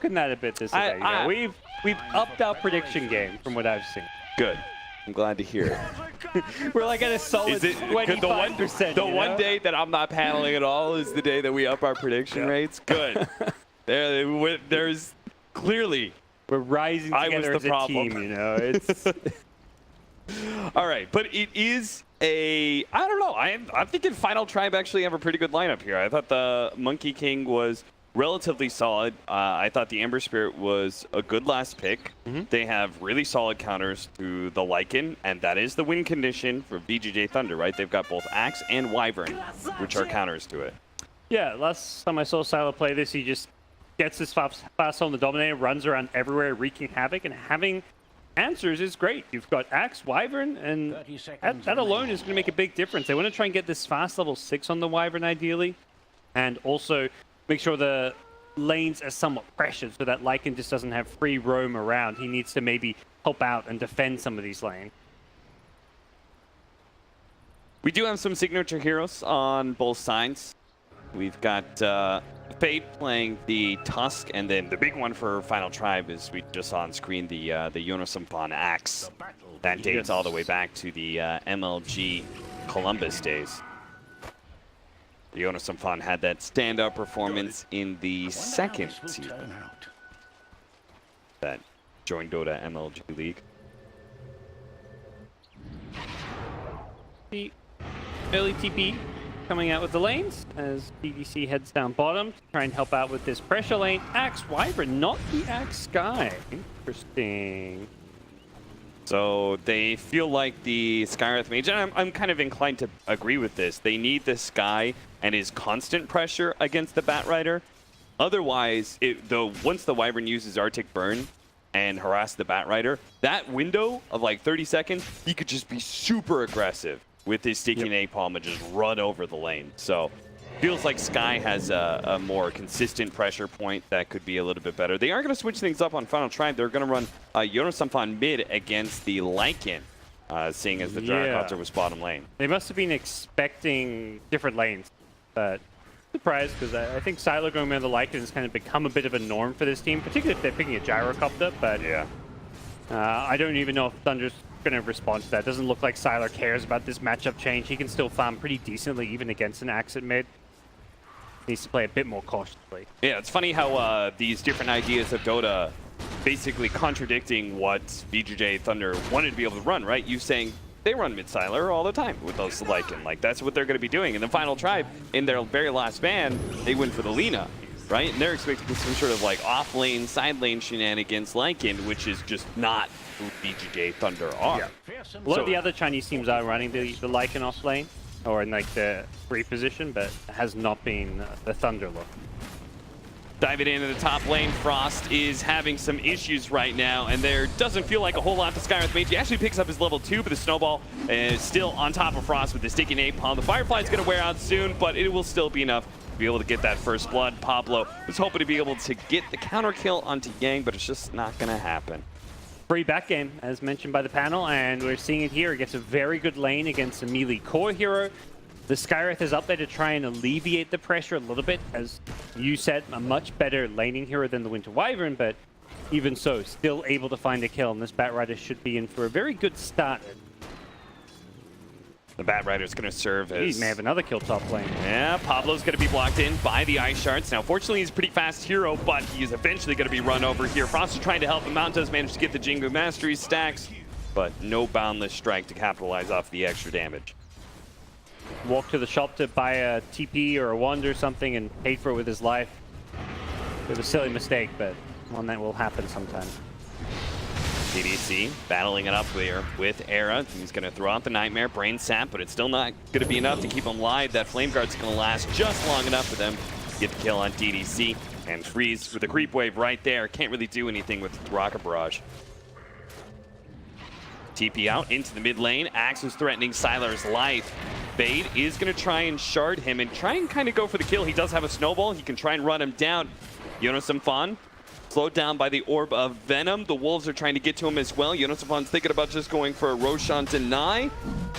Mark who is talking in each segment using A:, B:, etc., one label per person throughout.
A: broken that a bit this event. You know, we've upped our prediction game from what I've seen.
B: Good. I'm glad to hear it.
A: We're like at a solid 25%.
B: The one day that I'm not paneling at all is the day that we up our prediction rates. Good. There's clearly
A: we're rising together as a team. You know, it's
B: all right. But it is I don't know. I'm thinking Final Tribe actually have a pretty good lineup here. I thought the Monkey King was relatively solid. I thought the Ember Spirit was a good last pick. They have really solid counters to the Lycan, and that is the win condition for VGJ Thunder, right? They've got both Axe and Wyvern, which are counters to it.
A: Yeah, last time I saw Silo play this, he just gets his fast on the Dominator, runs around everywhere, wreaking havoc, and having answers is great. You've got Axe, Wyvern, and that alone is going to make a big difference. They want to try and get this fast level 6 on the Wyvern, ideally, and also make sure the lanes are somewhat pressured so that Lycan just doesn't have free roam around. He needs to maybe help out and defend some of these lanes.
B: We do have some signature heroes on both sides. We've got Fate playing the Tusk, and then the big one for Final Tribe is we just saw on screen the Yonosumpon Axe. That dates all the way back to the MLG Columbus days. The Yonosumpon had that standout performance in the second season that joined Dota MLG League.
A: The early TP coming out with the lanes as DDC heads down bottom to try and help out with this pressure lane. Axe Wyvern, not the Axe Sky. Interesting.
B: So they feel like the Skywrath Mage, and I'm kind of inclined to agree with this. They need the Sky and his constant pressure against the Batrider. Otherwise, once the Wyvern uses Arctic Burn and harass the Batrider, that window of like 30 seconds, he could just be super aggressive with his sticky napalm and just run over the lane. So feels like Sky has a more consistent pressure point that could be a little bit better. They are going to switch things up on Final Tribe. They're going to run Yonosumpon mid against the Lycan, seeing as the Gyrocopter was bottom lane.
A: They must have been expecting different lanes, but surprised because I think Silo going around the Lycan has kind of become a bit of a norm for this team, particularly if they're picking a Gyrocopter, but yeah, I don't even know if Thunder's going to respond to that. Doesn't look like Sylar cares about this matchup change. He can still farm pretty decently even against an Axe at mid. Needs to play a bit more cautiously.
B: Yeah, it's funny how these different ideas of Dota basically contradicting what VGJ Thunder wanted to be able to run, right? You saying they run mid-Sylar all the time with those Lycan. Like, that's what they're going to be doing. And the Final Tribe, in their very last ban, they went for the Lina, right? And they're expecting some sort of like off-lane, side-lane shenanigans Lycan, which is just not who VGJ Thunder are.
A: Yeah. A lot of the other Chinese teams are running the Lycan off lane, or in like the free position, but it has not been the Thunder look.
B: Diving into the top lane, Frost is having some issues right now, and there doesn't feel like a whole lot to Skywrath Mage. He actually picks up his level 2, but the Snowball is still on top of Frost with the sticky napalm. The Firefly's going to wear out soon, but it will still be enough to be able to get that first blood. Pablo was hoping to be able to get the counter kill onto Yang, but it's just not going to happen.
A: Free back game, as mentioned by the panel, and we're seeing it here. It gets a very good lane against a melee core hero. The Skywrath is up there to try and alleviate the pressure a little bit. As you said, a much better laning hero than the Winter Wyvern, but even so, still able to find a kill, and this Batrider should be in for a very good start.
B: The Batrider is going to serve as...
A: He may have another kill top lane.
B: Yeah, Pablo's going to be blocked in by the Ice Shards. Now, fortunately, he's a pretty fast hero, but he is eventually going to be run over here. Frost is trying to help him out, does manage to get the Jingu Mastery stacks, but no Boundless Strike to capitalize off the extra damage.
A: Walk to the shop to buy a TP or a wand or something and pay for it with his life. It was a silly mistake, but one that will happen sometime.
B: DDC battling it up here with Era. He's going to throw out the Nightmare, Brain Sap, but it's still not going to be enough to keep him live. That Flame Guard's going to last just long enough for them to get the kill on DDC. And Freeze with a creep wave right there. Can't really do anything with Rocket Barrage. TP out into the mid lane. Axe is threatening Sylar's life. Fade is going to try and shard him and try and kind of go for the kill. He does have a snowball. He can try and run him down. Yonosumpon slowed down by the Orb of Venom. The Wolves are trying to get to him as well. Yonasafan's thinking about just going for a Roshan deny,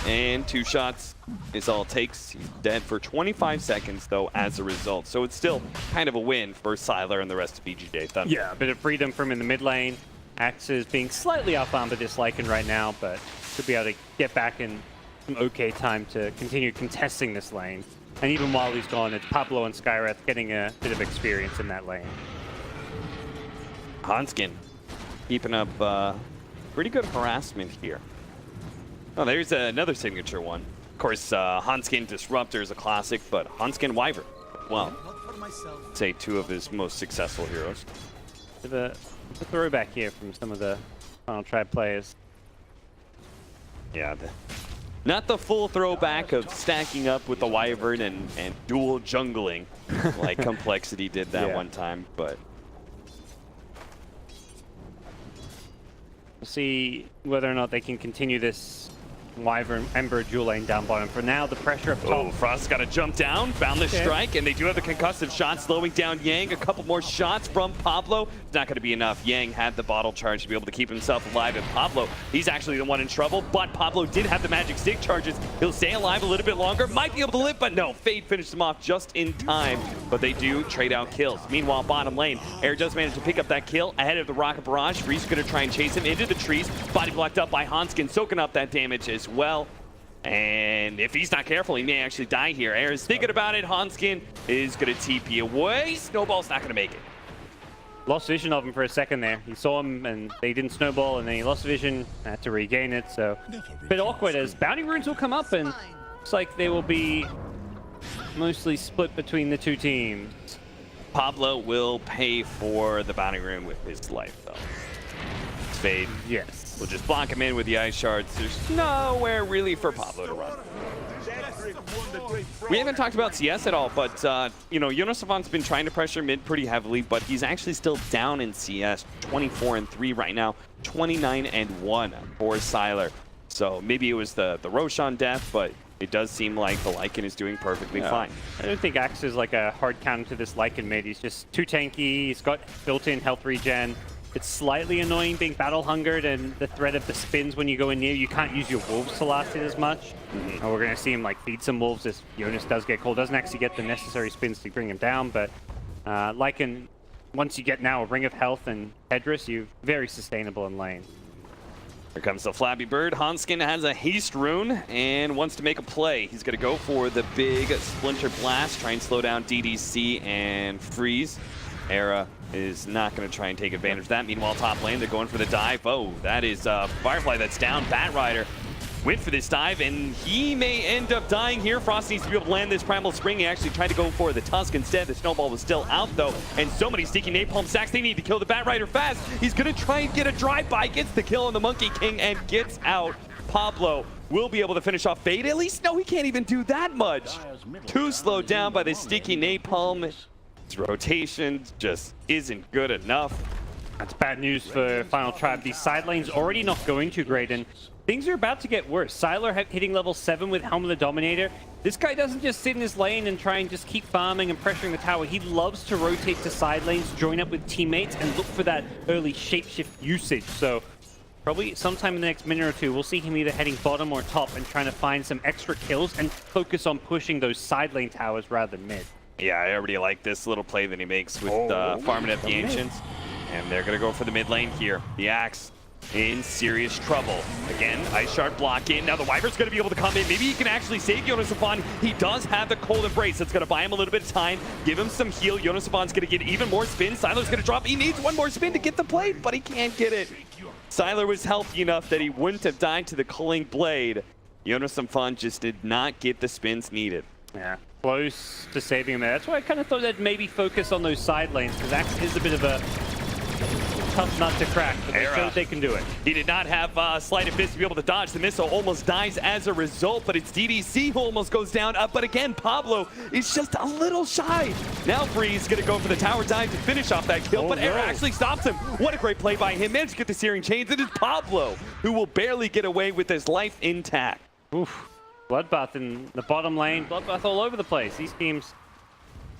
B: and 2 shots is all it takes. He's dead for 25 seconds, though, as a result. So it's still kind of a win for Siler and the rest of VGJ Thunder.
A: Yeah, a bit of freedom from in the mid lane. Axe is being slightly outbound by this Lycan right now, but should be able to get back in some okay time to continue contesting this lane. And even while he's gone, it's Pablo and Skywrath getting a bit of experience in that lane.
B: Hanskin keeping up pretty good harassment here. Oh, there's another signature one. Of course, Hanskin Disruptor is a classic, but Hanskin Wyvern, well, I'd say 2 of his most successful heroes.
A: Bit of a throwback here from some of the Final Tribe players.
B: Yeah, not the full throwback of stacking up with the Wyvern and dual jungling like Complexity did that one time, but
A: we'll see whether or not they can continue this Wyvern Ember dual lane down bottom. For now, the pressure up top.
B: Oh, Frost's got to jump down, Boundless Strike, and they do have the concussive shot slowing down Yang. A couple more shots from Pablo. It's not going to be enough. Yang had the bottle charge to be able to keep himself alive, and Pablo, he's actually the one in trouble, but Pablo did have the magic stick charges. He'll stay alive a little bit longer, might be able to live, but no, Fade finished him off just in time, but they do trade out kills. Meanwhile, bottom lane, Air does manage to pick up that kill ahead of the Rocket Barrage. Freeze going to try and chase him into the trees. Body blocked up by Hanskin, soaking up that damage as well. And if he's not careful, he may actually die here. Air is thinking about it. Hanskin is going to TP away. Snowball's not going to make it.
A: Lost vision of him for a second there. He saw him and they didn't snowball, and then he lost vision, had to regain it. So a bit awkward as bounty runes will come up, and looks like they will be mostly split between the 2 teams.
B: Pablo will pay for the bounty rune with his life, though. Fade.
A: Yes.
B: We'll just block him in with the ice shards. There's nowhere really for Pablo to run. We haven't talked about CS at all, but you know, Yonasafan's been trying to pressure mid pretty heavily, but he's actually still down in CS, 24-3 right now, 29-1 for Siler. So maybe it was the Roshan death, but it does seem like the Lycan is doing perfectly fine.
A: I don't think Axe is like a hard counter to this Lycan mid. He's just too tanky. He's got built-in health regen. It's slightly annoying being battle hungered and the threat of the spins when you go in near. You can't use your wolves to last it as much. And we're going to see him like feed some wolves as Jonas does get cold. Doesn't actually get the necessary spins to bring him down, but Lycan, once you get now a Ring of Health and Hedris, you're very sustainable in lane.
B: Here comes the Flappy Bird. Hanskin has a haste rune and wants to make a play. He's going to go for the big Splinter Blast, try and slow down DDC and Freeze. Era is not going to try and take advantage of that. Meanwhile, top lane, they're going for the dive. Oh, that is Firefly that's down. Batrider went for this dive, and he may end up dying here. Frost needs to be able to land this Primal Spring. He actually tried to go for the Tusk instead. The Snowball was still out, though, and so many sticky napalm stacks. They need to kill the Batrider fast. He's going to try and get a drive-by, gets the kill on the Monkey King, and gets out. Pablo will be able to finish off Fade. At least, no, he can't even do that much. Too slowed down by the sticky napalm. His rotation just isn't good enough.
A: That's bad news for Final Tribe. These side lanes already not going too great, and things are about to get worse. Siler hitting level 7 with Helm of the Dominator. This guy doesn't just sit in his lane and try and just keep farming and pressuring the tower. He loves to rotate to side lanes, join up with teammates, and look for that early shapeshift usage. So probably sometime in the next minute or two, we'll see him either heading bottom or top and trying to find some extra kills and focus on pushing those side lane towers rather than mid.
B: Yeah, I already like this little play that he makes with farming up the Ancients. And they're going to go for the mid lane here. The Axe in serious trouble. Again, Ice Shard block in. Now the Wyvern's going to be able to come in. Maybe he can actually save Yonasapan. He does have the Cold Embrace. That's going to buy him a little bit of time, give him some heal. Yonasapan's going to get even more spins. Siler's going to drop. He needs one more spin to get the plate, but he can't get it. Siler was healthy enough that he wouldn't have died to the Culling Blade. Yonasapan just did not get the spins needed.
A: Yeah, close to saving him there. That's why I kind of thought they'd maybe focus on those side lanes, because Axe is a bit of a tough nut to crack, but they showed they can do it.
B: He did not have Sleight of Fist to be able to dodge. The missile almost dies as a result, but it's DDC who almost goes down. But again, Pablo is just a little shy. Now Freeze going to go for the tower dive to finish off that kill, but Era actually stops him. What a great play by him. Managed to get the Searing Chains. It is Pablo who will barely get away with his life intact.
A: Oof. Bloodbath in the bottom lane. Bloodbath all over the place. These teams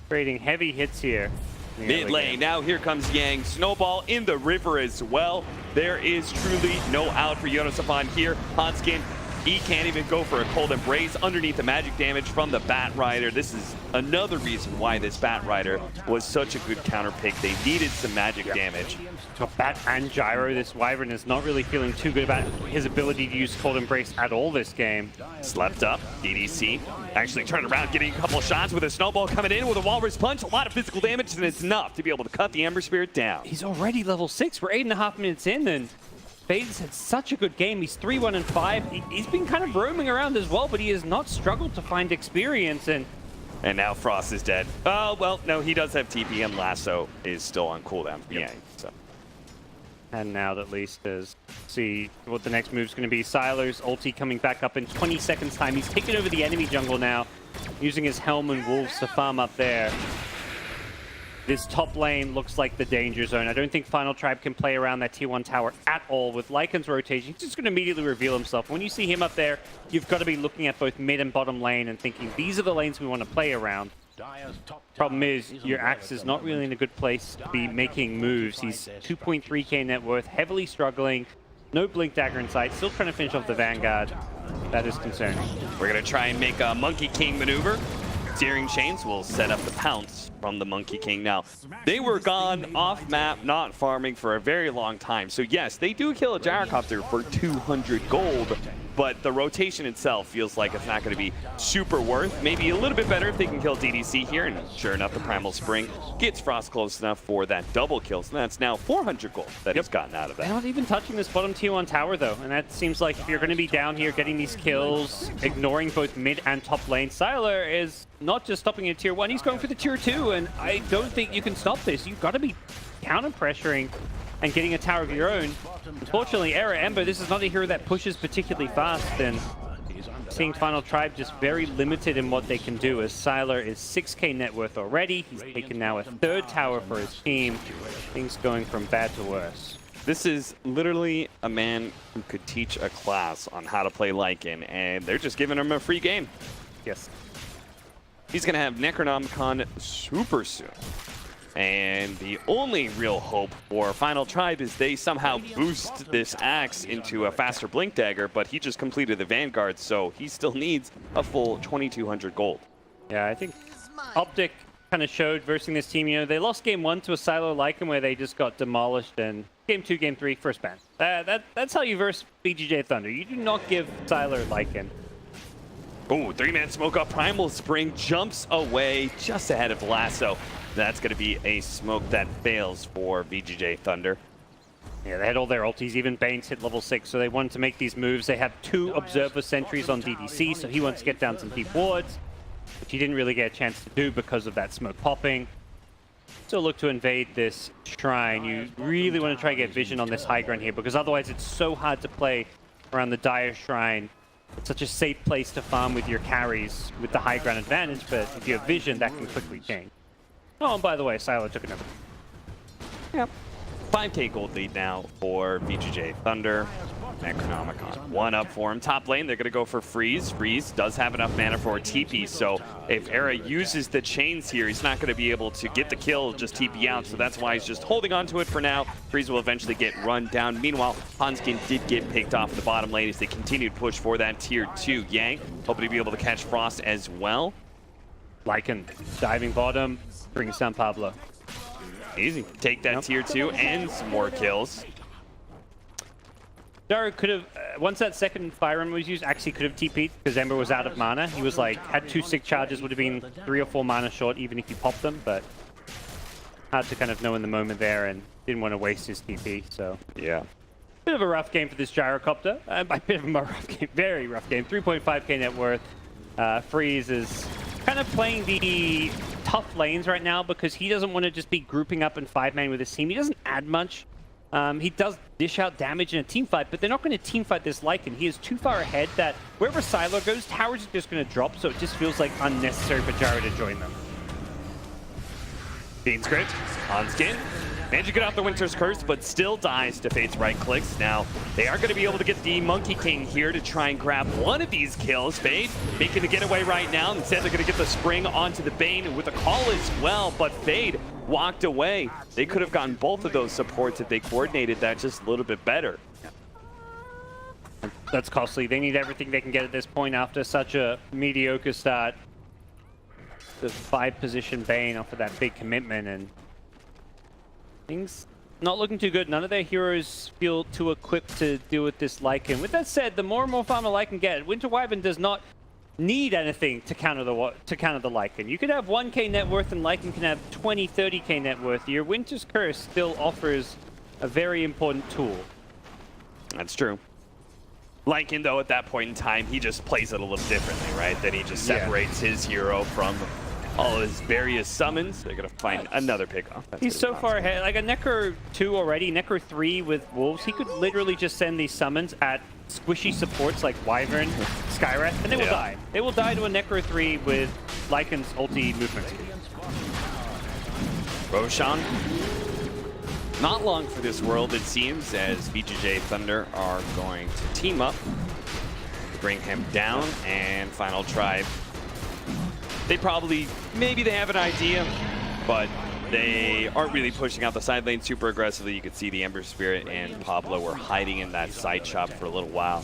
A: creating heavy hits here.
B: Mid lane, now here comes Yang. Snowball in the river as well. There is truly no out for Yonosafan here. Hanskin, he can't even go for a cold embrace underneath the magic damage from the Bat Rider. This is another reason why this Bat Rider was such a good counter pick. They needed some magic damage.
A: To Bat and Gyro, this Wyvern is not really feeling too good about his ability to use cold embrace at all this game.
B: Slept up, DDC. Actually turned around, getting a couple of shots with a snowball coming in with a walrus punch. A lot of physical damage, and it's enough to be able to cut the Ember Spirit down.
A: He's already level 6. We're 8.5 minutes in, and Fade's had such a good game. He's 3-1-5. He's been kind of roaming around as well, but he has not struggled to find experience. And
B: now Frost is dead. Oh, well, no, he does have TP, and Lasso is still on cooldown for Yang. So.
A: And now at least is see what the next move's going to be. Sylar's ulti coming back up in 20 seconds time. He's taken over the enemy jungle now, using his Helm and Wolves to farm up there. This top lane looks like the danger zone. I don't think Final Tribe can play around that tier 1 tower at all. With Lycan's rotation, he's just going to immediately reveal himself. When you see him up there, you've got to be looking at both mid and bottom lane and thinking, these are the lanes we want to play around. Problem is, your Axe is not really in a good place to be making moves. He's 2.3k net worth, heavily struggling. No Blink Dagger in sight, still trying to finish off the Vanguard. That is concerning.
B: We're going to try and make a Monkey King maneuver. Searing Chains will set up the pounce from the Monkey King. Now, they were gone off map, not farming for a very long time. So yes, they do kill a Gyrocopter for 200 gold, but the rotation itself feels like it's not going to be super worth. Maybe a little bit better if they can kill DDC here, and sure enough, the Primal Spring gets Frost close enough for that double kill. So that's now 400 gold that he's gotten out of that.
A: They're not even touching this bottom tier 1 tower though, and that seems like if you're going to be down here getting these kills, ignoring both mid and top lane, Sylar is not just stopping at tier 1, he's going for the tier 2, and I don't think you can stop this. You've got to be counter pressuring and getting a tower of your own. Unfortunately, Era Ember, this is not a hero that pushes particularly fast, and seeing Final Tribe just very limited in what they can do, as Sylar is 6k net worth already. He's taken now a 3rd tower for his team. Things going from bad to worse.
B: This is literally a man who could teach a class on how to play Lycan, and they're just giving him a free game.
A: Yes.
B: He's going to have Necronomicon super soon. And the only real hope for Final Tribe is they somehow boost this Axe into a faster Blink Dagger, but he just completed the Vanguard, so he still needs a full 2,200 gold.
A: Yeah, I think Optic kind of showed versing this team. You know, they lost game 1 to a Sylar Lycan where they just got demolished, and game 2, game 3, first ban. That's how you verse VGJ Thunder. You do not give Sylar Lycan.
B: Ooh, 3-man smoke up. Primal Spring jumps away just ahead of Lasso. That's going to be a smoke that fails for VGJ Thunder.
A: Yeah, they had all their ultis. Even Bane's hit level 6, so they wanted to make these moves. They have 2 Observer Sentries on DDC, so he wants to get down some deep wards, which he didn't really get a chance to do because of that smoke popping. Still look to invade this shrine. You really want to try and get vision on this high ground here, because otherwise it's so hard to play around the Dire Shrine. It's such a safe place to farm with your carries with the high ground advantage, but if you have vision, that can quickly change. Oh, and by the way, Sylar took another.
B: Yep. 5k gold lead now for VGJ Thunder. Necronomicon 1 up for him. Top lane, they're going to go for Freeze. Freeze does have enough mana for a TP, so if Era uses the chains here, he's not going to be able to get the kill, just TP out, so that's why he's just holding on to it for now. Freeze will eventually get run down. Meanwhile, Hanskin did get picked off the bottom lane as they continued to push for that tier 2. Yang hoping to be able to catch Frost as well.
A: Lycan diving bottom, brings down Pablo.
B: Easy. Take that tier 2 and some more kills.
A: Gyro could have, once that second Fire Ember was used, actually could have TP'd because Ember was out of mana. He was like, had 2 sick charges, would have been 3 or 4 mana short even if he popped them, but hard to kind of know in the moment there, and didn't want to waste his TP, so.
B: Yeah.
A: Bit of a rough game for this Gyrocopter. By bit of a rough game, very rough game. 3.5k net worth. Freeze is kind of playing the tough lanes right now because he doesn't want to just be grouping up in 5-man with his team. He doesn't add much. He does dish out damage in a team fight, but they're not going to team fight this Lycan. He is too far ahead that wherever Sylar goes, towers are just going to drop, so it just feels like unnecessary for Gyro to join them.
B: Bean script, Hanskin. Managed to get out the Winter's Curse, but still dies to Fate's right clicks. Now, they are going to be able to get the Monkey King here to try and grab one of these kills. Fate making the getaway right now. Instead, they're going to get the Spring onto the Bane with a call as well, but Fate walked away. They could have gotten both of those supports if they coordinated that just a little bit better.
A: That's costly. They need everything they can get at this point after such a mediocre start. The 5-position Bane off of that big commitment, and things not looking too good. None of their heroes feel too equipped to deal with this Lycan. With that said, the more and more farm a Lycan get, Winter Wyvern does not need anything to counter the Lycan. You could have 1k net worth and Lycan can have 20, 30k net worth. Your Winter's Curse still offers a very important tool.
B: That's true. Lycan, though, at that point in time, he just plays it a little differently, right? Then he just separates his hero from all of his various summons. They're going to find another pickoff.
A: He's so far ahead. Like a Necro 2 already, Necro 3 with Wolves, he could literally just send these summons at squishy supports like Wyvern, Skywrath, and they will die. They will die to a Necro 3 with Lycan's ulti movement speed.
B: Roshan, not long for this world, it seems, as VGJ Thunder are going to team up to bring him down, and Final Tribe. They probably, maybe they have an idea, but they aren't really pushing out the side lane super aggressively. You could see the Ember Spirit and Pablo were hiding in that side shop for a little while.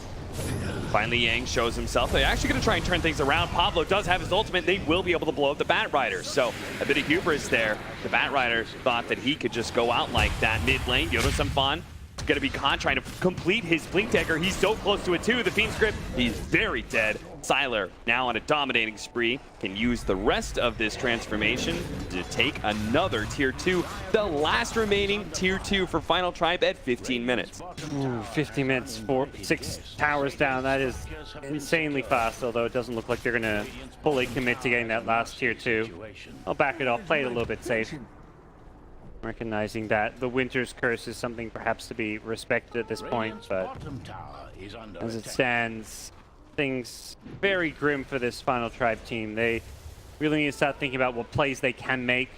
B: Finally, Yang shows himself. They're actually going to try and turn things around. Pablo does have his ultimate. They will be able to blow up the Bat Rider. So a bit of hubris there. The Bat Rider thought that he could just go out like that mid lane. Yodo-Samfan is going to be caught trying to complete his Blink Dagger. He's so close to it too. The Fiend Script, he's very dead. Sylar, now on a dominating spree, can use the rest of this transformation to take another Tier 2. The last remaining Tier 2 for Final Tribe at 15 minutes.
A: Ooh, 50 minutes, 6 towers down. That is insanely fast, although it doesn't look like they're going to fully commit to getting that last Tier 2. I'll back it off, play it a little bit safe. Recognizing that the Winter's Curse is something perhaps to be respected at this point, but as it stands, things very grim for this Final Tribe team. They really need to start thinking about what plays they can make.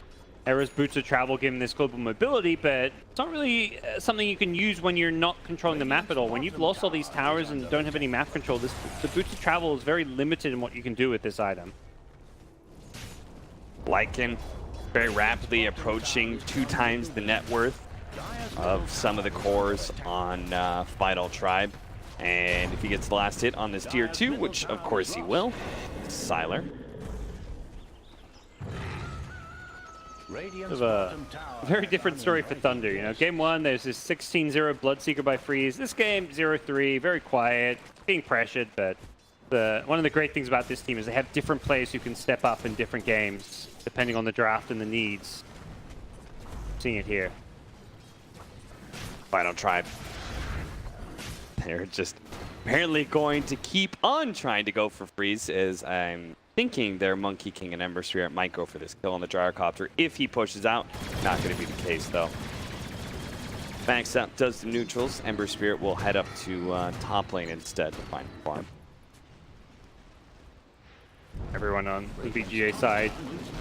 A: Era's Boots of Travel give them this global mobility, but it's not really something you can use when you're not controlling the map at all. When you've lost all these towers and don't have any map control, the Boots of Travel is very limited in what you can do with this item.
B: Lycan very rapidly approaching 2 times the net worth of some of the cores on Final Tribe. And if he gets the last hit on this Tier 2, which of course he will, Sylar.
A: Of a very different story for Thunder. You know, game 1, there's this 16-0 Bloodseeker by Freeze. This game, 0-3, very quiet, being pressured, but one of the great things about this team is they have different players who can step up in different games, depending on the draft and the needs. Seeing it here.
B: Final Tribe. They're just apparently going to keep on trying to go for Freeze, as I'm thinking their Monkey King and Ember Spirit might go for this kill on the Gyrocopter if he pushes out. Not going to be the case, though. Max out does the neutrals. Ember Spirit will head up to top lane instead to find farm.
A: Everyone on the VGJ side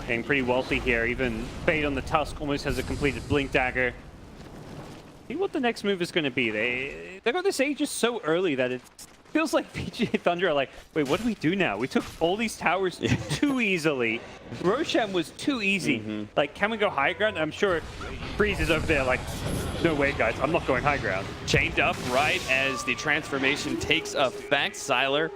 A: getting pretty wealthy here. Even Fade on the Tusk almost has a completed Blink Dagger. See what the next move is going to be. They got this Aegis so early that it feels like VGJ Thunder are like, wait, what do we do now? We took all these towers too easily. Roshan was too easy. Like, can we go high ground? I'm sure Freeze is over there like, no way, guys, I'm not going high ground.
B: Chained up right as the transformation takes effect. Sylar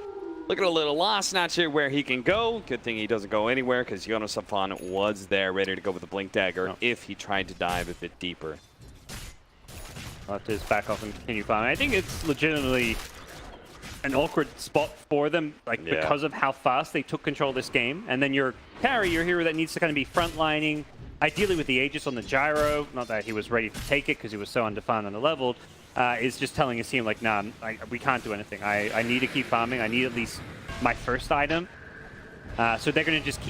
B: looking a little lost, not sure where he can go. Good thing he doesn't go anywhere, because Yodo-Samfan was there ready to go with the Blink Dagger if he tried to dive a bit deeper.
A: I'll have to just back off and continue farming. I think it's legitimately an awkward spot for them, like because of how fast they took control of this game. And then your carry, your hero that needs to kind of be frontlining, ideally with the Aegis on the gyro, not that he was ready to take it because he was so undefined and underleveled, is just telling his team like, nah, we can't do anything. I need to keep farming. I need at least my first item. So they're going to just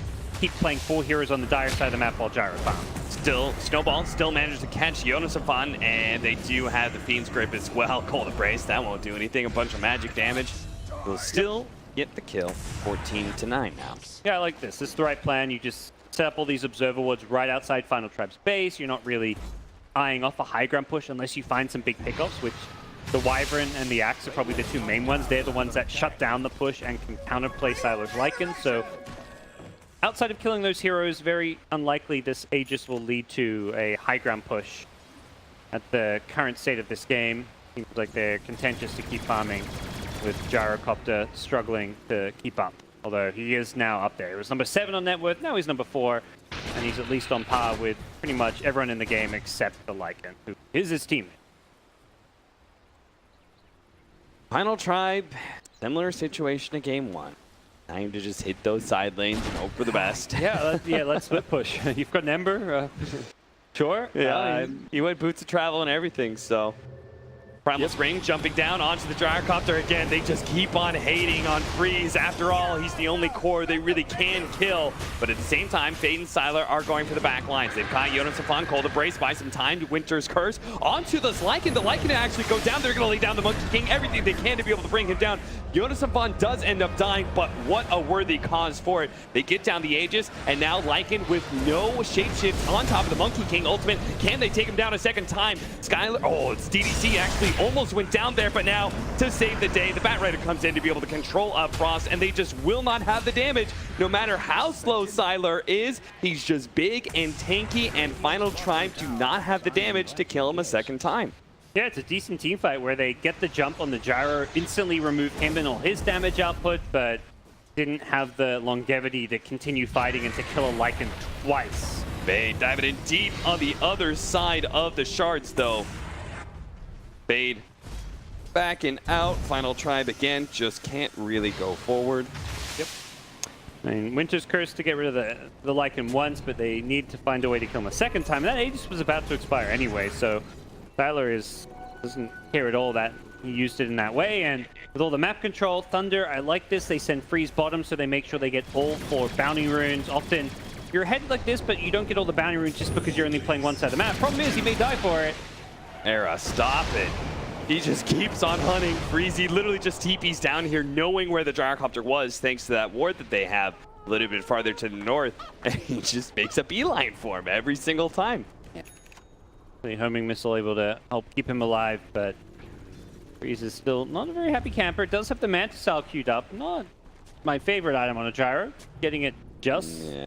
A: keep playing 4 heroes on the dire side of the map while gyro farm.
B: Still, Snowball still managed to catch Yodo-Samfan, and they do have the Fiend's Grip as well. Cold Embrace, that won't do anything. A bunch of magic damage. Will still get the kill. 14-9 now.
A: Yeah, I like this. This is the right plan. You just set up all these observer wards right outside Final Tribe's base. You're not really eyeing off a high ground push unless you find some big pickoffs, which the Wyvern and the Axe are probably the 2 main ones. They're the ones that shut down the push and can counterplay Sylar's Lycan. So outside of killing those heroes, very unlikely this Aegis will lead to a high ground push at the current state of this game. Seems like they're content just to keep farming, with Gyrocopter struggling to keep up. Although he is now up there. He was number 7 on net worth, now he's number 4. And he's at least on par with pretty much everyone in the game except the Lycan, who is his teammate.
B: Final Tribe, similar situation to game 1. Time to just hit those side lanes and hope for the best.
A: Let's split push. You've got an Ember, sure.
B: Yeah, he went boots of travel and everything, so. Primal Spring jumping down onto the Gyrocopter again. They just keep on hating on Freeze. After all, he's the only core they really can kill. But at the same time, Fade and Sylar are going for the back lines. They've got Jonas and Fon Cold to brace by some time to Winter's Curse. Onto this Lycan. The Lycan actually go down. They're going to lay down the Monkey King. Everything they can to be able to bring him down. Jonas and Fon does end up dying, but what a worthy cause for it. They get down the Aegis, and now Lycan with no shapeshift on top of the Monkey King ultimate. Can they take him down a second time? Skylar, oh, it's DDC actually almost went down there, but now to save the day, the Batrider comes in to be able to control up Frost, and they just will not have the damage. No matter how slow Sylar is, he's just big and tanky, and Final Tribe do not have the damage to kill him a second time.
A: Yeah, it's a decent team fight where they get the jump on the Gyro, instantly remove him and all his damage output, but didn't have the longevity to continue fighting and to kill a Lycan twice.
B: Fade diving in deep on the other side of the shards, though. Fade backing out. Final Tribe again just can't really go forward.
A: Yep. I mean, Winter's Curse to get rid of the Lycan once, but they need to find a way to kill him a second time. And that Aegis was about to expire anyway, so Sylar doesn't care at all that he used it in that way. And with all the map control, Thunder, I like this. They send Freeze bottom, so they make sure they get all 4 bounty runes. Often, you're ahead like this, but you don't get all the bounty runes just because you're only playing one side of the map. Problem is, you may die for it.
B: Era, stop it. He just keeps on hunting. Freezy literally just TPs down here, knowing where the Gyrocopter was, thanks to that ward that they have a little bit farther to the north. And he just makes a beeline for him every single time.
A: Yeah. The homing missile able to help keep him alive, but Freeze is still not a very happy camper. Does have the Mantis queued up. Not my favorite item on a Gyro. Getting it just. Yeah.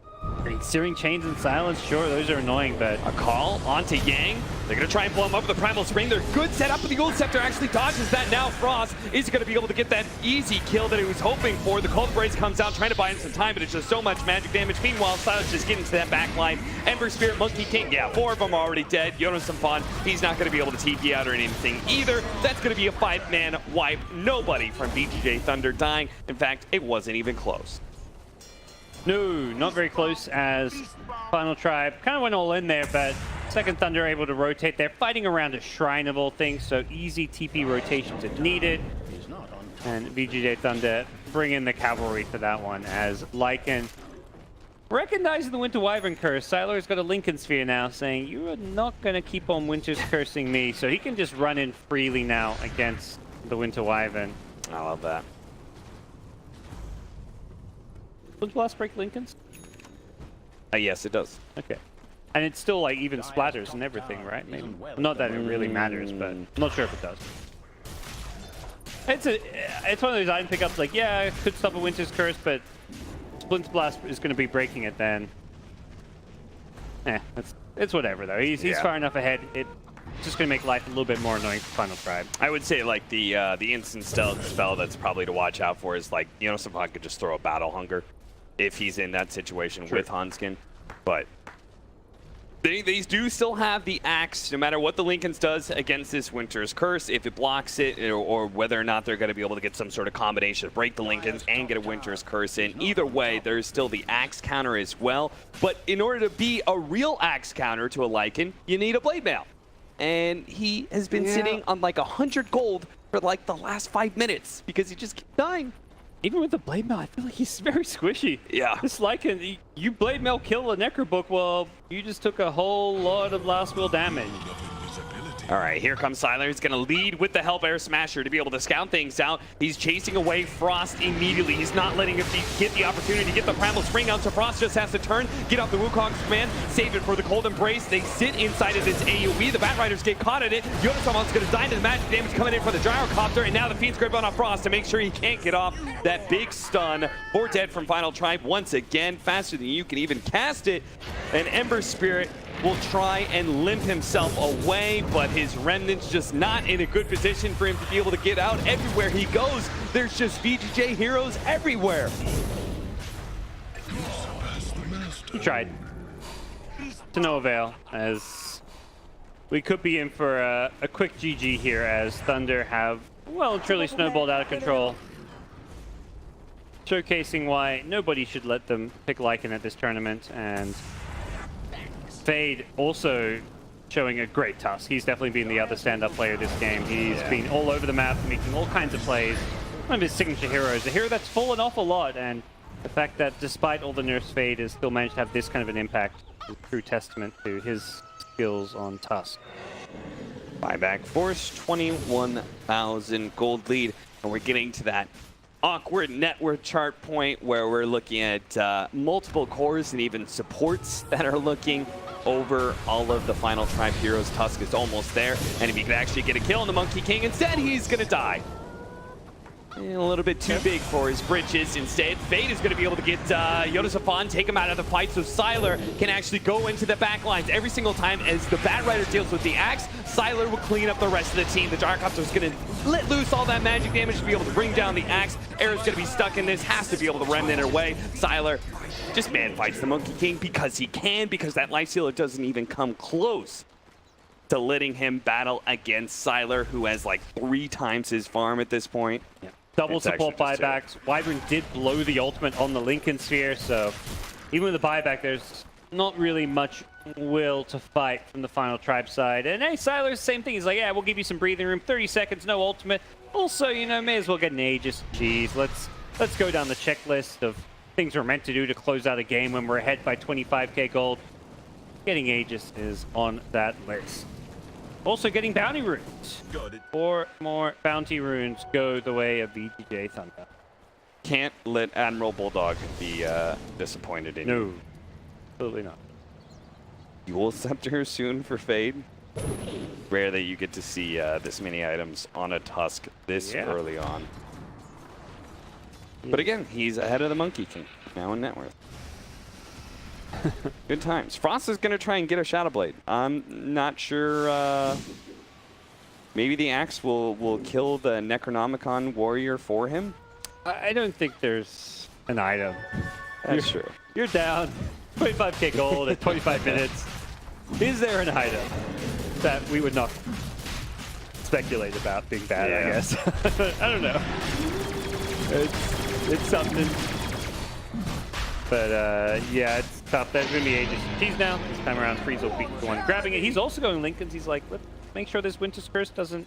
A: Searing Chains and Silence, sure, those are annoying, but
B: a call onto Yang. They're going to try and blow him up with the Primal Spring. They're good set up, but the Gold Scepter actually dodges that. Now Frost is going to be able to get that easy kill that he was hoping for. The Cold Brace comes out, trying to buy him some time, but it's just so much magic damage. Meanwhile, Silence just getting to that back line. Ember Spirit, Monkey King, yeah, 4 of them are already dead. Jonas and Fon, he's not going to be able to TP out or anything either. That's going to be a 5-man wipe. Nobody from VGJ Thunder dying. In fact, it wasn't even close.
A: No, not very close, as Final Tribe kind of went all in there, but Second Thunder able to rotate. They're fighting around a shrine of all things, so easy TP rotations if needed. And VGJ Thunder bring in the cavalry for that one, as Lycan, recognizing the Winter Wyvern curse, Sylar's got a Lincoln Sphere now, saying, you are not going to keep on Winter's cursing me, so he can just run in freely now against the Winter Wyvern.
B: I love that.
A: Does Blast break Lincolns?
B: Yes, it does.
A: Okay. And it's still like even splatters and everything, right? Maybe. Not that it really matters, but I'm not sure if it does. It's one of those item pickups like, yeah, it could stop a Winter's Curse, but Splint's Blast is going to be breaking it then. It's whatever though. He's far enough ahead. It's just going to make life a little bit more annoying for Final Tribe.
B: I would say like the instant stealth spell that's probably to watch out for is like, you know, someone could just throw a Battle Hunger if he's in that situation with Hanskin. But they do still have the Axe, no matter what the Lincolns does against this Winter's Curse, if it blocks it, or whether or not they're going to be able to get some sort of combination to break the Lincolns and get a Winter's Curse in. Either way, there's still the Axe counter as well. But in order to be a real Axe counter to a Lycan, you need a Blade Mail. And he has been sitting on like 100 gold for like the last 5 minutes because he just keeps dying.
A: Even with the Blade Mail, I feel like he's very squishy.
B: Yeah.
A: It's like you Blade Mail kill a Necrobook, well, you just took a whole lot of last will damage.
B: All right, here comes Siler. He's going to lead with the help air smasher to be able to scout things out. He's chasing away Frost immediately. He's not letting him get the opportunity to get the primal spring out, so Frost just has to turn, get off the Wukong's command, save it for the cold embrace. They sit inside of this AoE. The Bat Riders get caught at it. Yodasamon's going to die to the magic damage coming in for the gyrocopter, and now the Fiend's grip on Frost to make sure he can't get off that big stun. 4 dead from Final Tribe once again, faster than you can even cast it. And Ember Spirit will try and limp himself away, but his remnant's just not in a good position for him to be able to get out. Everywhere he goes, there's just VGJ heroes everywhere.
A: He tried. To no avail, as we could be in for a quick GG here, as Thunder have well and truly snowballed out of control. Showcasing why nobody should let them pick Lycan at this tournament, and Fade also showing a great Tusk. He's definitely been the other stand-up player this game. He's been all over the map, making all kinds of plays. One of his signature heroes, a hero that's fallen off a lot, and the fact that despite all the nerfs, Fade has still managed to have this kind of an impact is a true testament to his skills on Tusk.
B: Buyback force, 21,000 gold lead, and we're getting to that awkward net worth chart point where we're looking at multiple cores and even supports that are looking over all of the Final Tribe heroes. Tusk is almost there, and if he could actually get a kill on the Monkey King, instead he's gonna die. A little bit too big for his britches. Instead, Fade is going to be able to get Yoda take him out of the fight, so Siler can actually go into the back lines. Every single time as the Bat Rider deals with the axe, Siler will clean up the rest of the team. The Gyrocopter is going to let loose all that magic damage to be able to bring down the axe. Aer's going to be stuck in this, has to be able to remnant away. Siler just man fights the Monkey King because he can, because that life stealer doesn't even come close to letting him battle against Siler, who has like 3 times his farm at this point.
A: Yeah. Double support buybacks. Wyvern did blow the ultimate on the Lincoln Sphere, so even with the buyback, there's not really much will to fight from the Final Tribe side. And hey, Siler's same thing. He's like, yeah, we'll give you some breathing room. 30 seconds, no ultimate. Also, you know, may as well get an Aegis. Jeez, let's go down the checklist of things we're meant to do to close out a game when we're ahead by 25k gold. Getting Aegis is on that list. Also getting bounty runes. 4 more bounty runes go the way of VGJ Thunder.
B: Can't let Admiral Bulldog be disappointed in you.
A: No, absolutely not.
B: Dual Scepter soon for Fade. Rare that you get to see this many items on a Tusk this early on. But again, he's ahead of the Monkey King, now in net worth. Good times. Frost is going to try and get a Shadow Blade. I'm not sure. Maybe the axe will kill the Necronomicon warrior for him.
A: I don't think there's an item.
B: That's true.
A: You're down 25k gold at 25 minutes. Is there an item that we would not speculate about being bad, I guess? I don't know. It's something. But yeah, it's tough. There's going to be Aegis Keys now. This time around, Freeze will be the one grabbing it. He's also going Lincoln's. He's like, let's make sure this Winter's Curse doesn't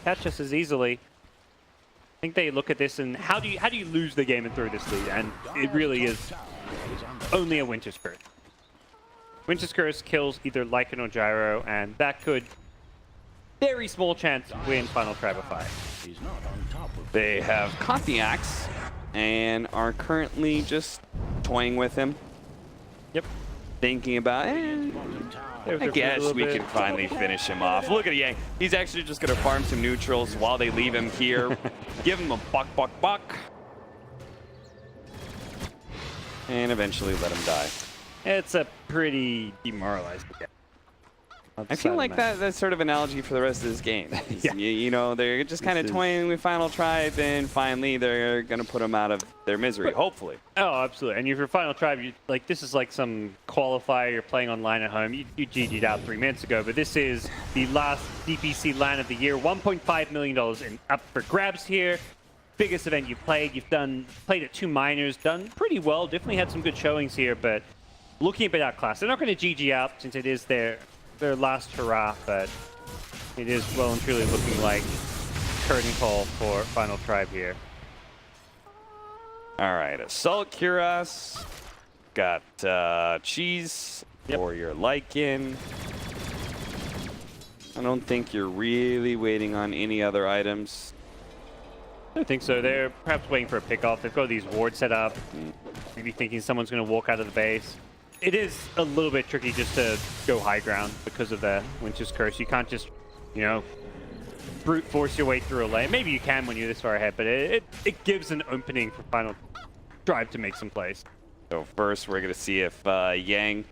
A: catch us as easily. I think they look at this and how do you lose the game and throw this lead? And it really is only a Winter's Curse. Winter's Curse kills either Lycan or Gyro, and that could very small chance win Final Tribe of 5.
B: They have caught the axe and are currently just toying with him.
A: Yep.
B: Thinking about, I guess we can finally finish him off. Look at Yang. He's actually just going to farm some neutrals while they leave him here. Give him a buck. And eventually let him die.
A: It's a pretty demoralizing game.
B: I feel like that's sort of analogy for the rest of this game. You know, they're just kind of toying with Final Tribe, and finally they're going to put them out of their misery, hopefully.
A: Oh, absolutely. And if you're Final Tribe, this is like some qualifier you're playing online at home. You GG'd out 3 minutes ago, but this is the last DPC LAN of the year. $1.5 million up for grabs here. Biggest event you've played. You've played at 2 minors, done pretty well. Definitely had some good showings here, but looking a bit outclassed. They're not going to GG out since it is their last hurrah, but it is well and truly looking like curtain call for Final Tribe here.
B: All right, Assault Cuirass. Got cheese for your Lycan. I don't think you're really waiting on any other items.
A: I don't think so. They're perhaps waiting for a pickoff. They've got these wards set up. Maybe thinking someone's going to walk out of the base. It is a little bit tricky just to go high ground because of the Winter's Curse. You can't just, you know, brute force your way through a lane. Maybe you can when you're this far ahead, but it gives an opening for Final Tribe to make some plays.
B: So first, we're going to see if Yang,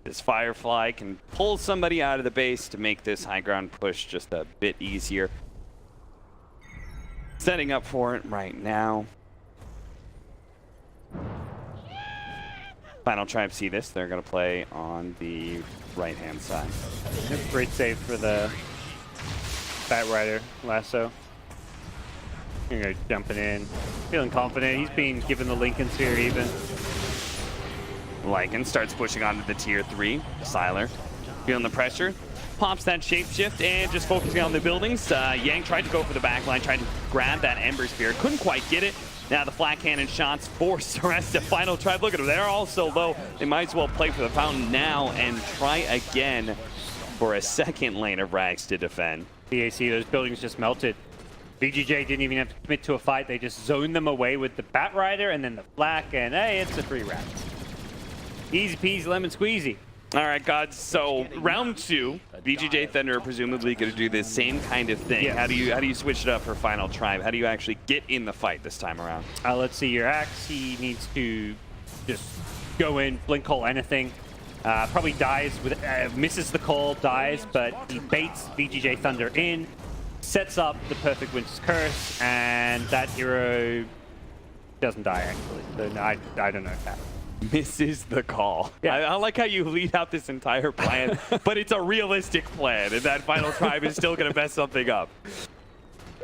B: this Firefly, can pull somebody out of the base to make this high ground push just a bit easier. Setting up for it right now. Final Tribe see this. They're going to play on the right-hand side.
A: Great save for the Bat Rider lasso. You're going to jumping in. Feeling confident. He's being given the Lincoln sphere even.
B: Lycan starts pushing onto the tier 3. Sylar feeling the pressure. Pops that shapeshift and just focusing on the buildings. Yang tried to go for the backline, tried to grab that Ember Spear. Couldn't quite get it. Now the flat cannon shots force the rest of Final Tribe. Look at them. They're all so low. They might as well play for the fountain now and try again for a second lane of Rags to defend.
A: BAC, those buildings just melted. VGJ didn't even have to commit to a fight. They just zoned them away with the Bat Rider and then the Flak, and hey, it's a free round. Easy peasy, lemon squeezy.
B: All right, gods. So round 2, VGJ Thunder are presumably going to do the same kind of thing. Yes. How do you switch it up for Final Tribe? How do you actually get in the fight this time around?
A: Let's see. Your Axe, he needs to just go in, blink call anything. Probably dies with misses the call, dies, but he baits VGJ Thunder in, sets up the perfect Winter's Curse, and that hero doesn't die actually. So no, I don't know if that.
B: Misses the call. Yeah. I like how you lead out this entire plan, but it's a realistic plan, and that Final Tribe is still going to mess something up.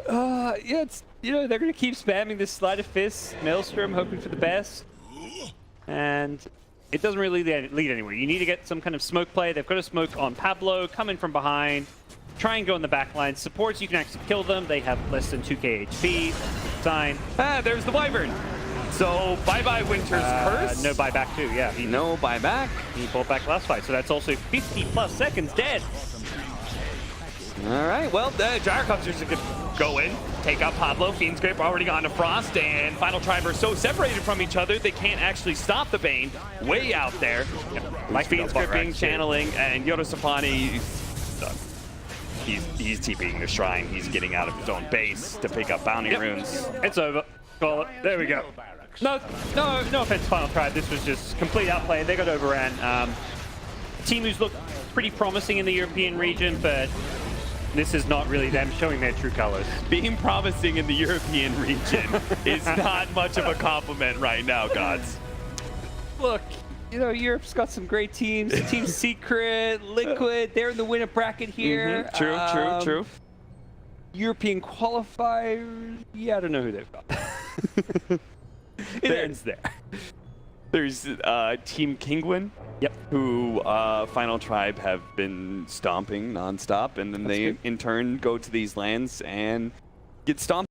A: Yeah, it's, you know, they're going to keep spamming this Sleight of Fist, Maelstrom, hoping for the best, and it doesn't really lead anywhere. You need to get some kind of smoke play. They've got a smoke on Pablo, come in from behind, try and go in the back line. Supports, you can actually kill them. They have less than 2k HP. Sign.
B: There's the Wyvern. So, bye-bye Winter's Curse.
A: No buyback too, yeah.
B: No buyback.
A: He bought back last fight, so that's also 50+ seconds dead.
B: All right, well, the Gyrocopters are going to go in, take out Pablo. Fiend's Grip already gone to Frost, and Final Tribe are so separated from each other, they can't actually stop the Bane way out there. Like Fiend's Gripping, channeling, and Yoda Safani, he's TPing the Shrine. He's getting out of his own base to pick up bounty runes.
A: It's over. Call it. There we go. No offense to Final Tribe. This was just complete outplay. They got overran. Team who's looked pretty promising in the European region, but this is not really them showing their true colors.
B: Being promising in the European region is not much of a compliment right now, gods.
A: Look, you know, Europe's got some great teams. Team Secret, Liquid, they're in the winner bracket here.
B: True.
A: European qualifiers, yeah, I don't know who they've got. It ends there.
B: There's Team Kingwin, who Final Tribe have been stomping nonstop, and then they in turn go to these lands and get stomped.